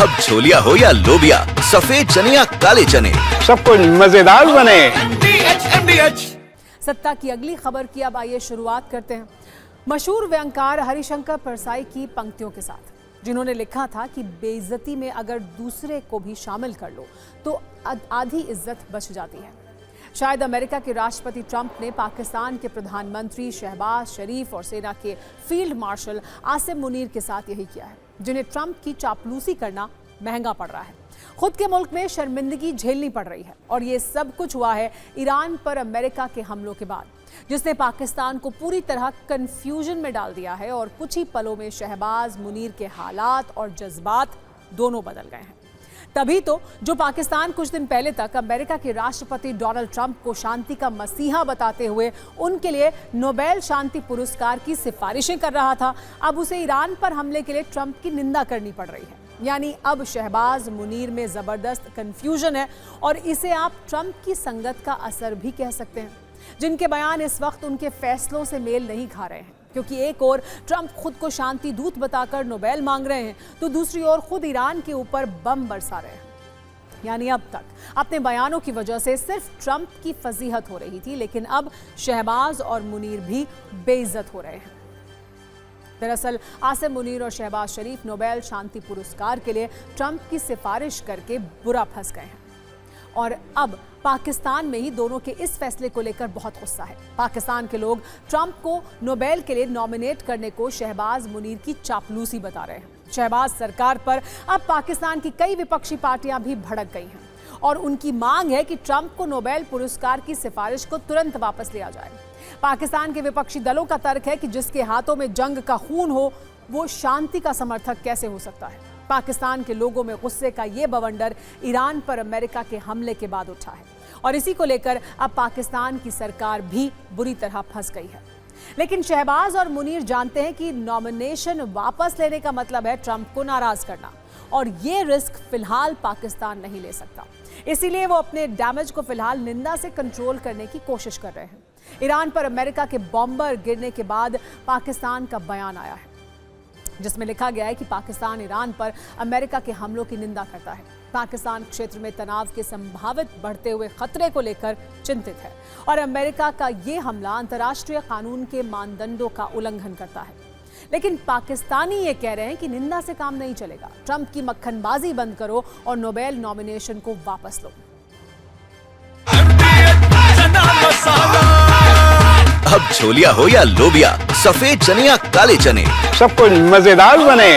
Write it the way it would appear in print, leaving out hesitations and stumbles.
अब छोलिया हो या लोबिया, सफेद चने या काले चने, सब कुछ मजेदार बने। सत्ता की अगली खबर की अब आइए शुरुआत करते हैं मशहूर व्यंगकार हरिशंकर परसाई की पंक्तियों के साथ, जिन्होंने लिखा था कि बेइज्जती में अगर दूसरे को भी शामिल कर लो तो आधी इज्जत बच जाती है। शायद अमेरिका के राष्ट्रपति ट्रंप ने पाकिस्तान के प्रधानमंत्री शहबाज शरीफ और सेना के फील्ड मार्शल आसिम मुनीर के साथ यही किया है, जिन्हें ट्रंप की चापलूसी करना महंगा पड़ रहा है। खुद के मुल्क में शर्मिंदगी झेलनी पड़ रही है और ये सब कुछ हुआ है ईरान पर अमेरिका के हमलों के बाद, जिसने पाकिस्तान को पूरी तरह कंफ्यूजन में डाल दिया है और कुछ ही पलों में शहबाज मुनीर के हालात और जज्बात दोनों बदल गए हैं। तभी तो जो पाकिस्तान कुछ दिन पहले तक अमेरिका के राष्ट्रपति डोनाल्ड ट्रंप को शांति का मसीहा बताते हुए उनके लिए नोबेल शांति पुरस्कार की सिफारिशें कर रहा था, अब उसे ईरान पर हमले के लिए ट्रंप की निंदा करनी पड़ रही है। यानी अब शहबाज मुनीर में जबरदस्त कंफ्यूजन है और इसे आप ट्रंप की संगत का असर भी कह सकते हैं, जिनके बयान इस वक्त उनके फैसलों से मेल नहीं खा रहे हैं। क्योंकि एक ओर ट्रंप खुद को शांति दूत बताकर नोबेल मांग रहे हैं, तो दूसरी ओर खुद ईरान के ऊपर बम बरसा रहे हैं। यानी अब तक अपने बयानों की वजह से सिर्फ ट्रंप की फजीहत हो रही थी, लेकिन अब शहबाज और मुनीर भी बेइज्जत हो रहे हैं। दरअसल आसिम मुनीर और शहबाज शरीफ नोबेल शांति पुरस्कार के लिए ट्रंप की सिफारिश करके बुरा फंस गए हैं और अब पाकिस्तान में ही दोनों के इस फैसले को लेकर बहुत गुस्सा है। पाकिस्तान के लोग ट्रंप को नोबेल के लिए नॉमिनेट करने को शहबाज मुनीर की चापलूसी बता रहे हैं। शहबाज सरकार पर अब पाकिस्तान की कई विपक्षी पार्टियां भी भड़क गई हैं और उनकी मांग है कि ट्रंप को नोबेल पुरस्कार की सिफारिश को तुरंत वापस लिया जाए। पाकिस्तान के विपक्षी दलों का तर्क है कि जिसके हाथों में जंग का खून हो वो शांति का समर्थक कैसे हो सकता है। पाकिस्तान के लोगों में गुस्से का ये बवंडर ईरान पर अमेरिका के हमले के बाद उठा है और इसी को लेकर अब पाकिस्तान की सरकार भी बुरी तरह फंस गई है। लेकिन शहबाज और मुनीर जानते हैं कि नॉमिनेशन वापस लेने का मतलब है ट्रंप को नाराज करना और ये रिस्क फिलहाल पाकिस्तान नहीं ले सकता। इसीलिए वो अपने डैमेज को फिलहाल निंदा से कंट्रोल करने की कोशिश कर रहे हैं। ईरान पर अमेरिका के बॉम्बर गिरने के बाद पाकिस्तान का बयान आया है, जिसमें लिखा गया है कि पाकिस्तान ईरान पर अमेरिका के हमलों की निंदा करता है। पाकिस्तान क्षेत्र में तनाव के संभावित बढ़ते हुए खतरे को लेकर चिंतित है और अमेरिका का ये हमला अंतर्राष्ट्रीय कानून के मानदंडों का उल्लंघन करता है। लेकिन पाकिस्तानी ये कह रहे हैं कि निंदा से काम नहीं चलेगा, ट्रंप की मक्खनबाजी बंद करो और नोबेल नॉमिनेशन को वापस लो। अब छोलिया हो या लोबिया, सफेद चने या काले चने, सब कुछ मजेदार बने।